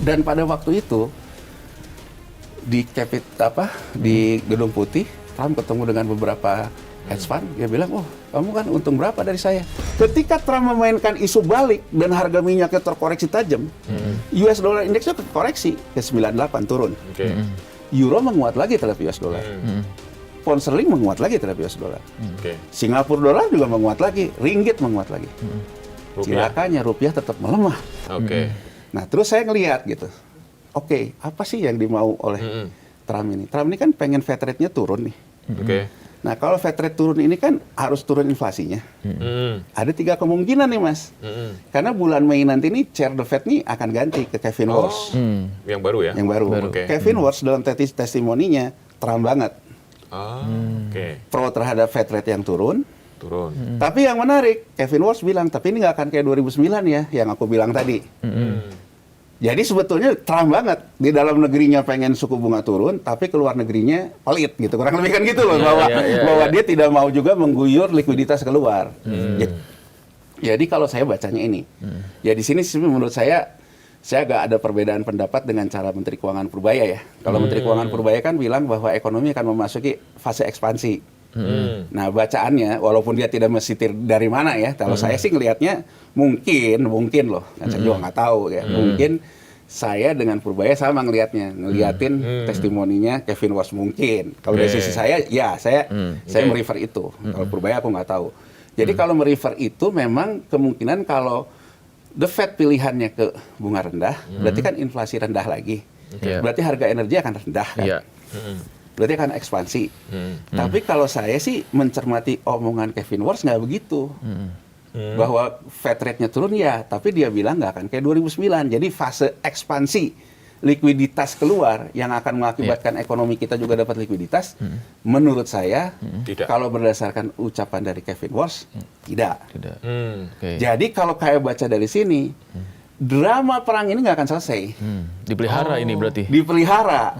Dan pada waktu itu di di Gedung Putih, Trump ketemu dengan beberapa hedge fund, dia bilang, "Oh, kamu kan untung berapa dari saya?" Ketika Trump memainkan isu balik dan harga minyaknya terkoreksi tajam, US dollar indeksnya terkoreksi ke 98 turun. Euro menguat lagi terhadap US dollar. Pound sterling menguat lagi terhadap US dollar. Singapura dollar juga menguat lagi, ringgit menguat lagi. Cilakanya rupiah tetap melemah. Nah, terus saya ngelihat gitu. Oke, apa sih yang dimau oleh Trump ini? Trump ini kan pengen Fed rate-nya turun nih. Nah, kalau Fed rate turun ini kan harus turun inflasinya. Ada 3 kemungkinan nih, Mas. Karena bulan Mei nanti nih, Chair the Fed nih akan ganti ke Kevin Warsh. Yang baru ya? Yang baru. Kevin Warsh dalam testimoninya Trump banget. Pro terhadap Fed rate yang turun. Tapi yang menarik, Kevin Warsh bilang, tapi ini nggak akan kayak 2009 ya, yang aku bilang tadi. Jadi sebetulnya Trump banget, di dalam negerinya pengen suku bunga turun, tapi keluar negerinya pelit gitu, kurang lebih kan gitu loh, bahwa dia tidak mau juga mengguyur likuiditas keluar. Jadi kalau saya bacanya ini, ya di sini menurut saya agak ada perbedaan pendapat dengan cara Menteri Keuangan Purbaya ya. Kalau Menteri Keuangan Purbaya kan bilang bahwa ekonomi akan memasuki fase ekspansi. Nah, bacaannya, walaupun dia tidak mesitir dari mana ya, kalau saya sih ngelihatnya mungkin loh, saya juga nggak tahu ya, mungkin saya dengan Purbaya sama ngeliatin testimoninya Kevin Warsh mungkin. Kalau dari sisi saya, ya saya merefer itu. Kalau Purbaya aku nggak tahu. Jadi kalau merefer itu memang kemungkinan kalau The Fed pilihannya ke bunga rendah, berarti kan inflasi rendah lagi. Berarti harga energi akan rendah kan. Berarti akan ekspansi. Tapi kalau saya sih mencermati omongan Kevin Warsh nggak begitu. Bahwa Fed rate-nya turun ya, tapi dia bilang nggak akan kayak 2009. Jadi fase ekspansi likuiditas keluar yang akan mengakibatkan ekonomi kita juga dapat likuiditas. Menurut saya, kalau berdasarkan ucapan dari Kevin Warsh, tidak. Jadi kalau kayak baca dari sini, drama perang ini nggak akan selesai. Dipelihara ini berarti? Dipelihara.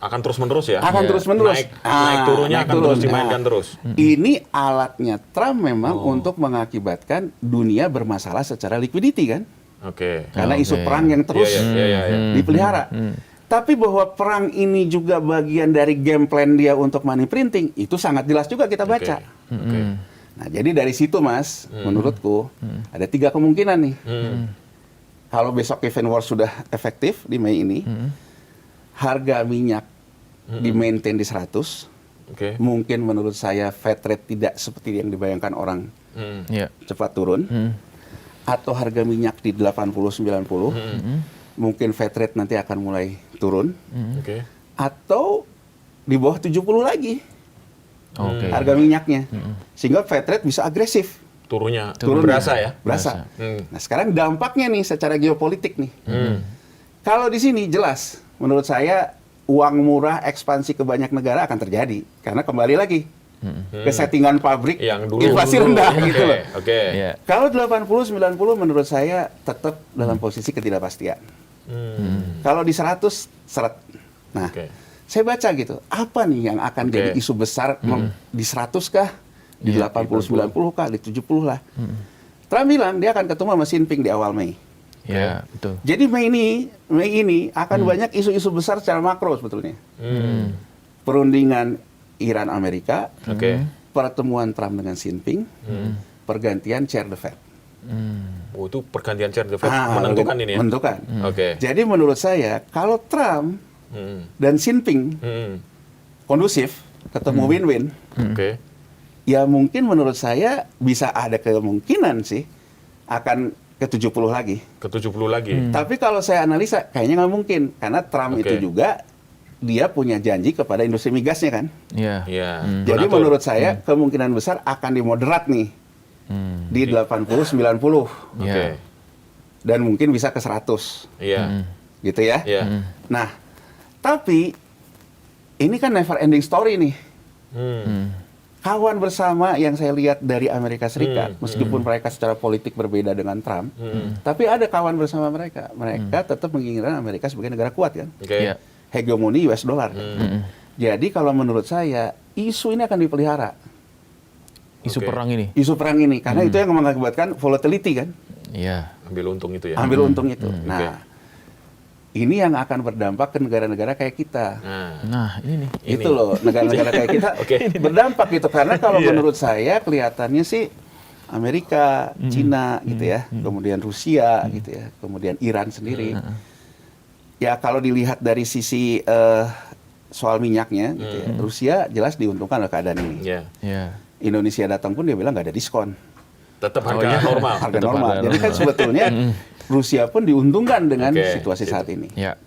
Akan terus-menerus ya? Akan terus-menerus. Naik turunnya akan terus dimainkan terus. Ini alatnya Trump memang untuk mengakibatkan dunia bermasalah secara liquidity kan? Karena isu perang yang terus dipelihara. Tapi bahwa perang ini juga bagian dari game plan dia untuk money printing, itu sangat jelas juga kita baca. Nah, jadi dari situ Mas, menurutku ada 3 kemungkinan nih. Kalau besok Kevin Warsh sudah efektif di Mei ini, harga minyak di-maintain di 100, mungkin menurut saya Fed rate tidak seperti yang dibayangkan orang cepat turun, atau harga minyak di 80-90, mungkin Fed rate nanti akan mulai turun, atau di bawah 70 lagi harga minyaknya, sehingga Fed rate bisa agresif. Turun berasa ya? Berasa. Nah, sekarang dampaknya nih secara geopolitik nih. Kalau di sini jelas, menurut saya uang murah ekspansi ke banyak negara akan terjadi. Karena kembali lagi ke settingan pabrik yang dulu, inflasi rendah gitu loh. Kalau 80-90 menurut saya tetap dalam posisi ketidakpastian. Kalau di 100, seret. Nah, saya baca gitu, apa nih yang akan jadi isu besar di 100 kah? Di 80-90 kah, di 70 lah. Trump bilang dia akan ketemu sama Xi Jinping di awal Mei. Betul. Jadi Mei ini akan banyak isu-isu besar secara makro sebetulnya. Perundingan Iran Amerika, pertemuan Trump dengan Xi Jinping, pergantian Chair the Fed. Itu pergantian Chair the Fed menentukan ini ya? Menentukan. Jadi menurut saya kalau Trump dan Xi Jinping kondusif, ketemu win-win, ya mungkin menurut saya bisa ada kemungkinan sih akan ke 70 lagi. Tapi kalau saya analisa kayaknya nggak mungkin. Karena Trump itu juga dia punya janji kepada industri migasnya kan. Jadi menurut saya kemungkinan besar akan dimoderat nih. Di 80-90. Dan mungkin bisa ke 100. Gitu ya. Nah, tapi ini kan never ending story nih. Kawan bersama yang saya lihat dari Amerika Serikat, meskipun mereka secara politik berbeda dengan Trump, tapi ada kawan bersama mereka. Mereka tetap menginginkan Amerika sebagai negara kuat kan, hegemoni US dollar. Jadi kalau menurut saya isu ini akan dipelihara. Isu perang ini. Isu perang ini, karena itu yang mengakibatkan volatility kan. Ambil untung itu ya. Ambil untung itu. Nah, Ini yang akan berdampak ke negara-negara kayak kita. Nah, ini nih. Itu loh, negara-negara kayak kita berdampak gitu. Karena kalau menurut saya kelihatannya sih Amerika, Cina gitu ya, kemudian Rusia gitu ya, kemudian Iran sendiri. Ya kalau dilihat dari sisi soal minyaknya gitu ya, Rusia jelas diuntungkan oleh keadaan ini. Indonesia datang pun dia bilang nggak ada diskon. Tetap harga normal. Harga normal. Jadi kan sebetulnya Rusia pun diuntungkan dengan situasi saat ini. Ya.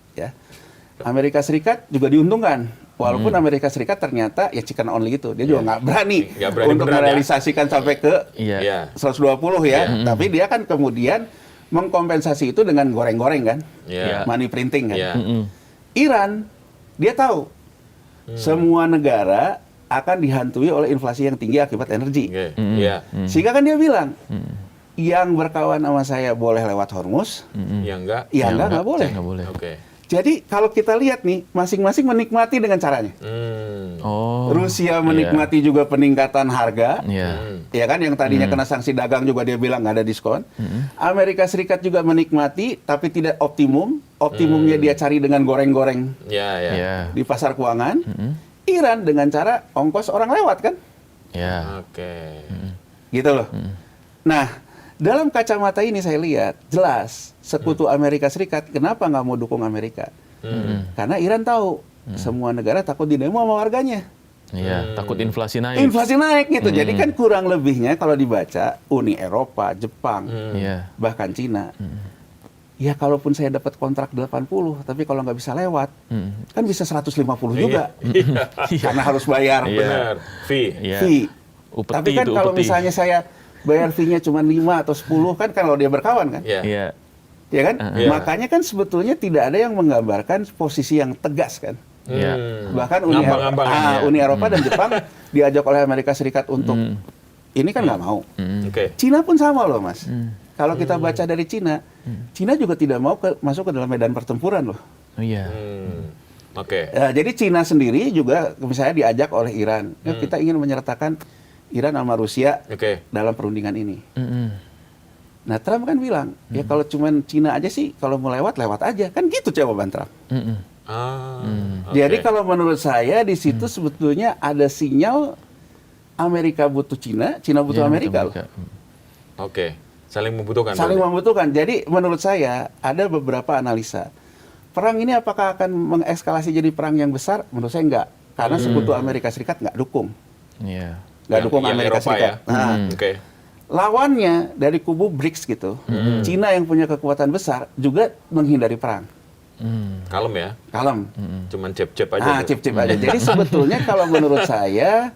Amerika Serikat juga diuntungkan. Walaupun Amerika Serikat ternyata ya chicken only gitu. Dia juga nggak berani untuk merealisasikan sampai ke 120 ya. Tapi dia kan kemudian mengkompensasi itu dengan goreng-goreng kan. Money printing kan. Iran, dia tahu semua negara akan dihantui oleh inflasi yang tinggi akibat energi. Sehingga kan dia bilang, yang berkawan sama saya boleh lewat Hormuz, yang enggak boleh. Jadi kalau kita lihat nih, masing-masing menikmati dengan caranya. Rusia menikmati juga peningkatan harga, ya kan, yang tadinya kena sanksi dagang juga dia bilang nggak ada diskon. Amerika Serikat juga menikmati, tapi tidak optimum. Optimumnya dia cari dengan goreng-goreng di pasar keuangan. Iran dengan cara ongkos orang lewat kan? Gitu loh. Nah, dalam kacamata ini saya lihat jelas sekutu Amerika Serikat kenapa nggak mau dukung Amerika? Karena Iran tahu semua negara takut didemo sama warganya. Takut inflasi naik. Inflasi naik gitu. Jadi kan kurang lebihnya kalau dibaca Uni Eropa, Jepang, bahkan Cina. Ya kalaupun saya dapat kontrak 80, tapi kalau nggak bisa lewat, kan bisa 150 juga. Karena harus bayar fee. Tapi kan kalau misalnya saya bayar fee-nya cuma 5 atau 10 kan kalau dia berkawan kan. Ya kan? Makanya kan sebetulnya tidak ada yang menggambarkan posisi yang tegas kan. Bahkan Uni Eropa dan Jepang diajak oleh Amerika Serikat untuk ini kan nggak mau. Cina pun sama loh Mas. Kalau kita baca dari Cina, Cina juga tidak mau masuk ke dalam medan pertempuran loh. Jadi Cina sendiri juga misalnya diajak oleh Iran. Kita ingin menyertakan Iran sama Rusia dalam perundingan ini. Nah Trump kan bilang, ya kalau cuma Cina aja sih, kalau mau lewat aja. Kan gitu jawaban Trump. Jadi kalau menurut saya di situ sebetulnya ada sinyal Amerika butuh Cina, Cina butuh Amerika loh. Saling membutuhkan. Saling membutuhkan. Jadi menurut saya ada beberapa analisa. Perang ini apakah akan mengekskalasi jadi perang yang besar? Menurut saya enggak. Karena sekutu Amerika Serikat nggak dukung. Nggak dukung Amerika Serikat. Lawannya dari kubu BRICS gitu, Cina yang punya kekuatan besar juga menghindari perang. Kalem ya? Kalem. Cuman cep-cep aja. Cep-cep aja. Jadi sebetulnya kalau menurut saya,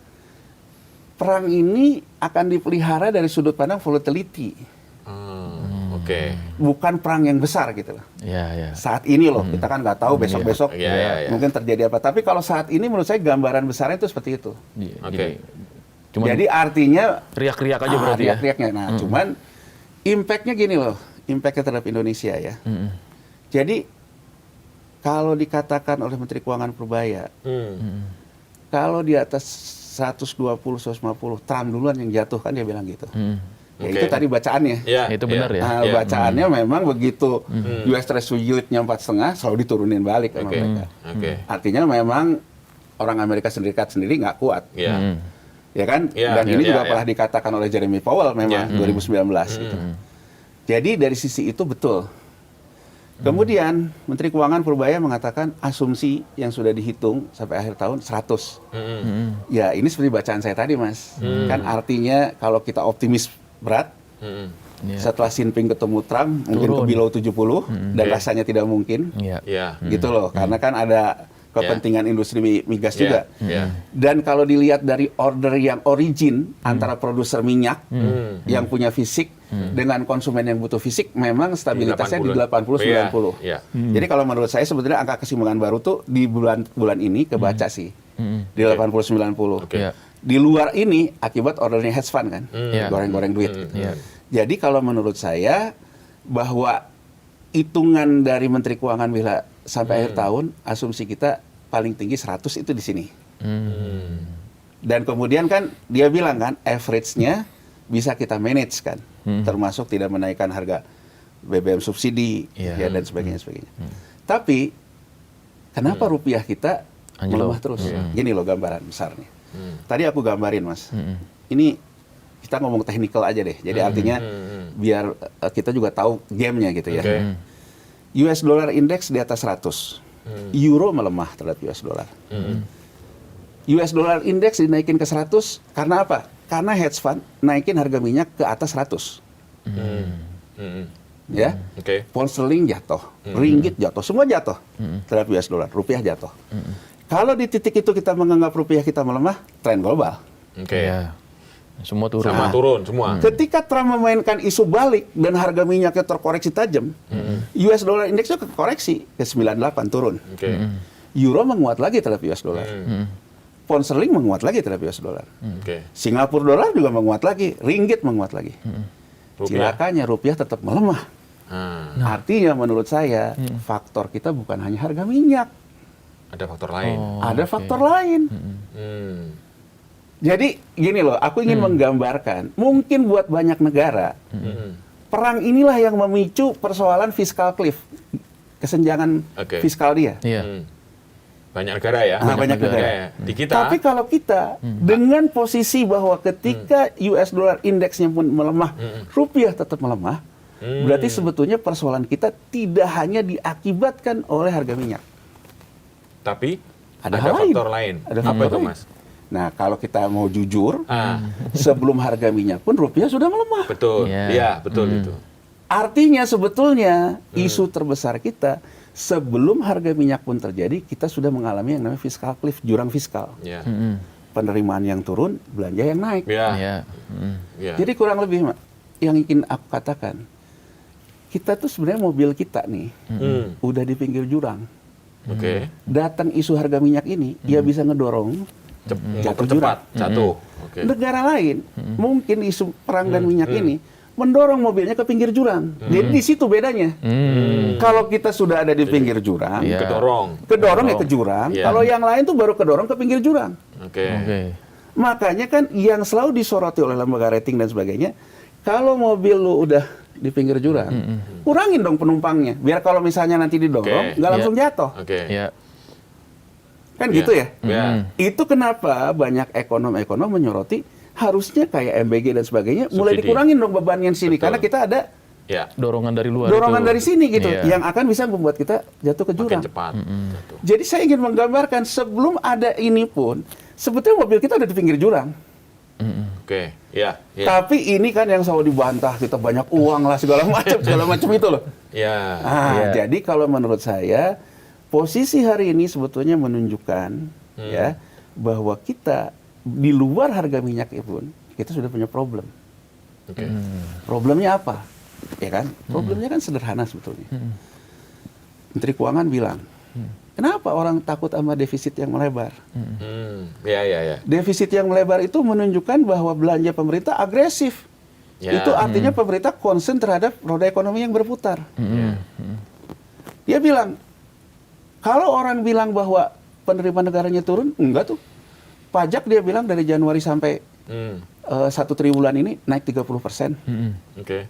perang ini akan dipelihara dari sudut pandang volatility. Bukan perang yang besar gitu loh. Saat ini loh, kita kan nggak tahu besok-besok mungkin terjadi apa. Tapi kalau saat ini menurut saya gambaran besarnya itu seperti itu. Jadi artinya riak-riak aja berarti riak-riaknya. Nah, cuman impact-nya gini loh, impact-nya terhadap Indonesia ya. Jadi kalau dikatakan oleh Menteri Keuangan Purbaya, kalau di atas 120, 150, Trump duluan yang jatuh kan dia bilang gitu. Ya itu tadi bacaannya. Itu benar ya. Nah, bacaannya memang begitu US Treasury yield-nya 4,5 selalu diturunin balik sama mereka. Artinya memang orang Amerika Serikat sendiri nggak kuat. Ya kan? Dan ini juga pernah dikatakan oleh Jeremy Powell memang 2019 gitu. Jadi dari sisi itu betul. Kemudian Menteri Keuangan Purbaya mengatakan asumsi yang sudah dihitung sampai akhir tahun 100. Ya ini seperti bacaan saya tadi Mas. Kan artinya kalau kita optimis berat, setelah Xi Jinping ketemu Trump mungkin ke below 70 dan rasanya tidak mungkin. Gitu loh. Karena kan ada kepentingan industri migas juga. Dan kalau dilihat dari order yang origin antara produser minyak yang punya fisik dengan konsumen yang butuh fisik, memang stabilitasnya di 80-90. Jadi kalau menurut saya sebetulnya angka keseimbangan baru tuh di bulan ini kebaca sih di 80-90. Di luar ini akibat ordernya hedge fund kan, goreng-goreng duit. Jadi kalau menurut saya bahwa hitungan dari Menteri Keuangan bila sampai akhir tahun, asumsi kita paling tinggi 100 itu di sini. Dan kemudian kan dia bilang kan, average-nya bisa kita manage kan, termasuk tidak menaikkan harga BBM subsidi dan sebagainya. Tapi kenapa rupiah kita Anjlok. melemah terus? Gini loh gambaran besarnya. Tadi aku gambarin, Mas. Mm-mm. Ini kita ngomong technical aja deh. Jadi artinya biar kita juga tahu gamenya gitu ya. Oke. US dollar index di atas 100. Euro melemah terhadap US dollar. US dollar index dinaikin ke 100 karena apa? Karena hedge fund naikin harga minyak ke atas 100. Ya. Oke. Pound sterling jatuh, ringgit jatuh, semua jatuh terhadap US dollar, rupiah jatuh. Kalau di titik itu kita menganggap rupiah kita melemah, tren global. Oke. Ya. Semua turun. Sama turun semua. Ketika Trump memainkan isu balik dan harga minyaknya terkoreksi tajam, US dollar indeksnya koreksi ke 98 turun. Oke. Euro menguat lagi terhadap US dollar. Pound sterling menguat lagi terhadap US dollar. Oke. Singapura dolar juga menguat lagi, ringgit menguat lagi. Rupiah. Cilakanya rupiah tetap melemah. Artinya menurut saya faktor kita bukan hanya harga minyak, Ada faktor lain. ada faktor lain. Jadi gini loh, aku ingin menggambarkan, mungkin buat banyak negara, perang inilah yang memicu persoalan fiscal cliff, kesenjangan Oke. fiskal dia. Iya. Banyak negara ya. Banyak negara. Ya. Di kita. Tapi kalau kita dengan posisi bahwa ketika US dollar indeksnya pun melemah, rupiah tetap melemah, berarti sebetulnya persoalan kita tidak hanya diakibatkan oleh harga minyak. Tapi Ada ada hal lain. faktor lain. Ada Apa faktor itu, lain. Mas? Nah, kalau kita mau jujur, Ah, sebelum harga minyak pun rupiah sudah melemah. betul. Iya. Iya, betul itu. Artinya sebetulnya isu terbesar kita sebelum harga minyak pun terjadi, kita sudah mengalami yang namanya fiscal cliff, jurang fiskal. Iya. Penerimaan yang turun, belanja yang naik. Iya. Iya. Iya. Jadi kurang lebih, Mak, yang ingin aku katakan, kita tuh sebenarnya mobil kita nih, udah di pinggir jurang. Oke. Datang isu harga minyak ini, dia bisa ngedorong jatuh Mempercepat jurang. jatuh. Oke. Negara lain, mungkin isu perang dan minyak ini, mendorong mobilnya ke pinggir jurang. Jadi di situ bedanya. Kalau kita sudah ada di pinggir jurang, Iya. Kedorong. ya ke jurang. Iya. Kalau yang lain tuh baru kedorong ke pinggir jurang. Oke. Oke. Makanya kan yang selalu disoroti oleh lembaga rating dan sebagainya, kalau mobil lu udah di pinggir jurang, kurangin dong penumpangnya. Biar kalau misalnya nanti didorong, Oke. nggak langsung jatuh. Oke. Iya. Kan Iya. gitu ya? Iya. Itu kenapa banyak ekonom-ekonom menyoroti harusnya kayak MBG dan sebagainya mulai Subsidi. dikurangin dong bebannya sini. Betul. Karena kita ada Ya. Dorongan dari luar. dorongan itu. dari sini gitu, Iya. yang akan bisa membuat kita jatuh ke Makin jurang. cepat. Jatuh. Jadi saya ingin menggambarkan sebelum ada ini pun, sebetulnya mobil kita ada di pinggir jurang. Oke. Iya. Iya. Tapi ini kan yang selalu dibantah, kita banyak uang lah segala macam itu loh. Iya. Iya. Jadi kalau menurut saya posisi hari ini sebetulnya menunjukkan ya bahwa kita di luar harga minyak pun kita sudah punya problem. Oke. Problemnya apa? Ya kan? Problemnya kan sederhana sebetulnya. Menteri Keuangan bilang, kenapa orang takut sama defisit yang melebar? Iya, iya, iya. Defisit yang melebar itu menunjukkan bahwa belanja pemerintah agresif. Ya. Itu artinya pemerintah concern terhadap roda ekonomi yang berputar. Dia bilang, kalau orang bilang bahwa penerimaan negaranya turun, enggak tuh. Pajak dia bilang dari Januari sampai 1 triwulan ini naik 30%. Oke.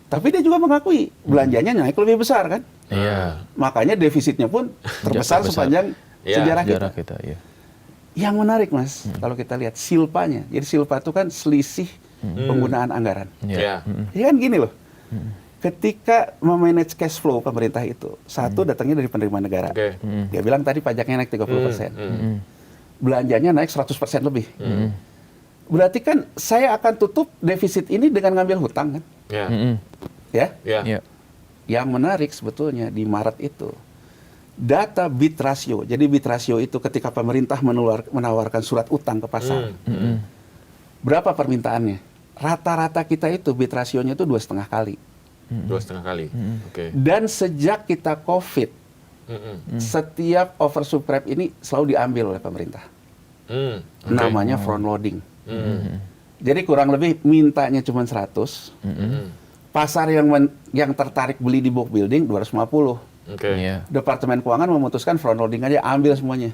Tapi dia juga mengakui belanjanya naik lebih besar kan. Iya. Makanya defisitnya pun terbesar Terbesar. sepanjang Iya, sejarah kita. Sejarah kita, iya. Yang menarik Mas, kalau kita lihat silpanya. Jadi silpa itu kan selisih penggunaan anggaran. Iya. Ya kan gini loh. Ketika memanage cash flow pemerintah itu, satu datangnya dari penerimaan negara. Oke. Dia bilang tadi pajaknya naik 30%. Belanjanya naik 100% lebih. Berarti kan saya akan tutup defisit ini dengan ngambil hutang kan? Iya. Ya. Iya. Iya. Yang menarik sebetulnya di Maret itu data bid ratio. Jadi bid ratio itu ketika pemerintah menawarkan surat utang ke pasar. Berapa permintaannya? Rata-rata kita itu bid rasionya itu 2,5 kali. 2,5 kali. Oke. Dan sejak kita COVID, setiap oversubscribe ini selalu diambil oleh pemerintah. Oke. Namanya front loading. Jadi kurang lebih mintanya cuma 100. Pasar yang tertarik beli di book building 250. Oke. Iya. Departemen Keuangan memutuskan front loading aja, ambil semuanya.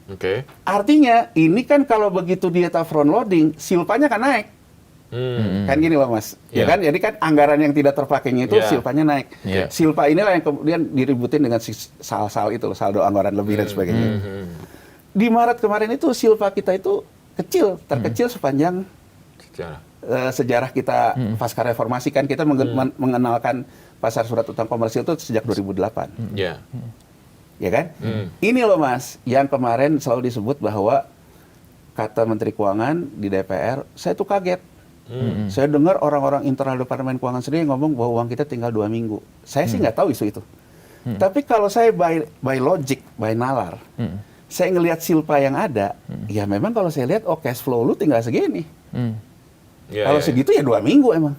Oke. Artinya ini kan kalau begitu dia tahu front loading, silpanya kan naik. Kan gini loh Mas, ya kan? Jadi kan anggaran yang tidak terpakainya itu silpanya naik. Silpa inilah yang kemudian diributin dengan sal-sal itu loh, saldo anggaran lebih dan sebagainya. Di Maret kemarin itu silpa kita itu kecil, terkecil sepanjang sejarah kita pasca reformasi. Kan kita mengenalkan pasar surat utang komersil itu sejak 2008. Ya kan? Ini loh Mas, yang kemarin selalu disebut bahwa kata Menteri Keuangan di DPR, saya tuh kaget. Saya dengar orang-orang internal Departemen Keuangan sendiri ngomong bahwa uang kita tinggal 2 minggu. Saya sih nggak tahu isu itu. Tapi kalau saya by logic, by nalar, saya ngelihat silpa yang ada, ya memang kalau saya lihat, cash flow lu tinggal segini. Kalau segitu ya 2 minggu emang.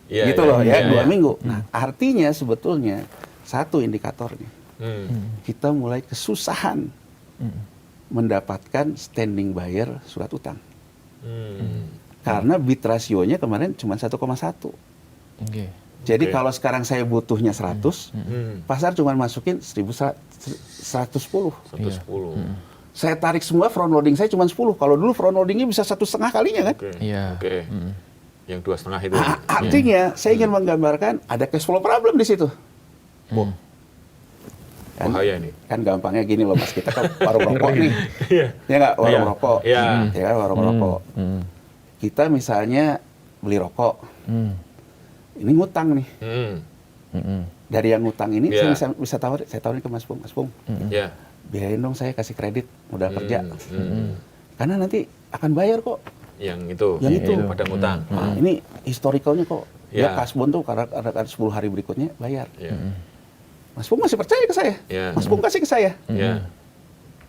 Gitu loh ya, 2 minggu. Nah, artinya sebetulnya satu indikatornya, kita mulai kesusahan mendapatkan standing buyer surat utang. Karena bid rasionya kemarin cuma 1,1. Jadi kalau sekarang saya butuhnya 100, pasar cuma masukin 110. Saya tarik semua, front loading saya cuma 10. Kalau dulu front loadingnya bisa 1,5 kalinya kan? Yang 2,5 itu. Artinya saya ingin menggambarkan ada cash flow problem di situ. Bahaya nih. Kan gampangnya gini loh Mas, kita kan warung rokok nih. Ya nggak, warung rokok. Ya kan, warung rokok. Kita misalnya beli rokok. Ini ngutang nih. Dari yang ngutang ini saya bisa tawarin ke Mas Pung. Mas Pung, biayain dong saya kasih kredit modal kerja. Karena nanti akan bayar kok. Yang itu pada ngutang. Nah, ini historicalnya kok. Ya kasbon tuh karena 10 hari berikutnya bayar. Mas Pung masih percaya ke saya. Mas Pung kasih ke saya.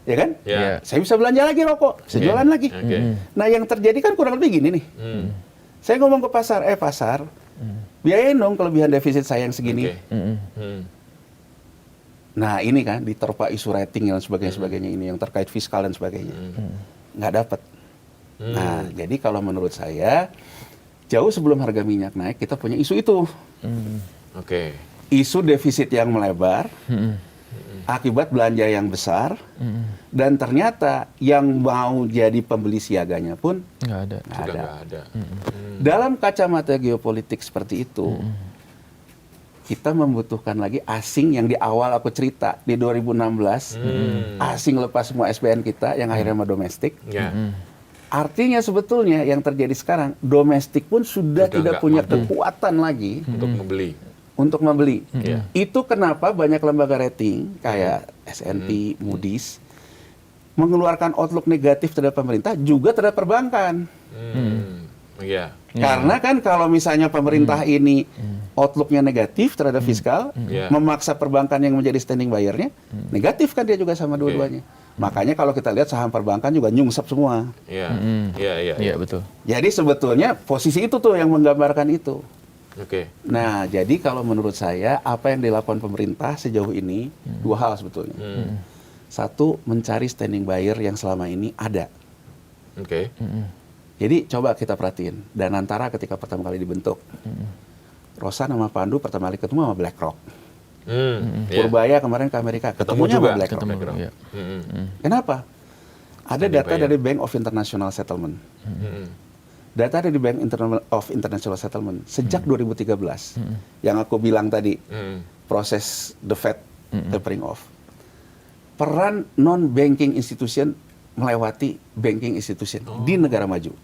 Ya kan? Saya bisa belanja lagi rokok, bisa jualan lagi. Nah, yang terjadi kan kurang lebih gini nih. Saya ngomong ke pasar, pasar, biayain dong kelebihan defisit saya yang segini. Nah, ini kan diterpa isu rating dan sebagainya ini yang terkait fiskal dan sebagainya. Nggak dapat. Nah, jadi kalau menurut saya jauh sebelum harga minyak naik kita punya isu itu. Isu defisit yang melebar, akibat belanja yang besar, dan ternyata yang mau jadi pembeli siaganya pun nggak ada. Dalam kacamata geopolitik seperti itu, kita membutuhkan lagi asing yang di awal aku cerita di 2016, asing lepas semua SBN kita yang akhirnya sama domestik. Artinya sebetulnya yang terjadi sekarang, domestik pun sudah tidak punya kekuatan lagi untuk membeli. Itu kenapa banyak lembaga rating kayak S&P, Moody's mengeluarkan outlook negatif terhadap pemerintah juga terhadap perbankan. Karena kan kalau misalnya pemerintah ini outlooknya negatif terhadap fiskal, memaksa perbankan yang menjadi standing buyer-nya, negatif kan dia juga sama dua-duanya. Makanya kalau kita lihat saham perbankan juga nyungsep semua. Iya, betul. Jadi sebetulnya posisi itu tuh yang menggambarkan itu. Nah, jadi kalau menurut saya apa yang dilakukan pemerintah sejauh ini dua hal sebetulnya. Satu, mencari standing buyer yang selama ini ada. Jadi coba kita perhatiin, Danantara ketika pertama kali dibentuk, Rosan sama Pandu pertama kali ketemu sama BlackRock. Purbaya kemarin ke Amerika ketemunya sama BlackRock. Kenapa? Ada data dari Bank of International Settlement. Data dari Bank of International Settlement sejak 2013 yang aku bilang tadi, proses the Fed tapering off, peran non banking institution melewati banking institution di negara maju.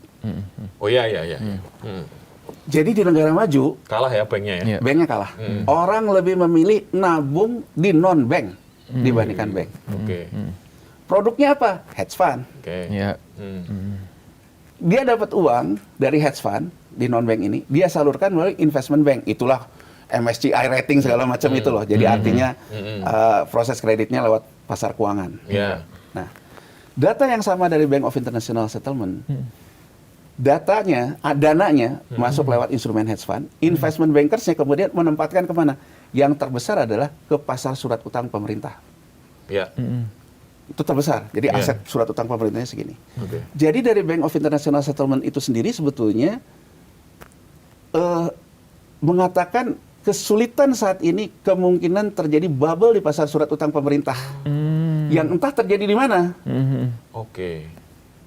Jadi di negara maju kalah ya banknya ya. Banknya kalah. Orang lebih memilih nabung di non bank dibandingkan bank. Produknya apa? Hedge fund. Dia dapat uang dari hedge fund di non-bank ini, dia salurkan melalui investment bank. Itulah MSCI rating segala macam itu loh. Jadi artinya proses kreditnya lewat pasar keuangan. Nah, data yang sama dari Bank of International Settlement, dananya masuk lewat instrumen hedge fund, investment bankersnya kemudian menempatkan kemana? Yang terbesar adalah ke pasar surat utang pemerintah. Itu terbesar. Jadi aset surat utang pemerintahnya segini. Jadi dari Bank of International Settlement itu sendiri sebetulnya mengatakan kesulitan saat ini kemungkinan terjadi bubble di pasar surat utang pemerintah. Yang entah terjadi di mana.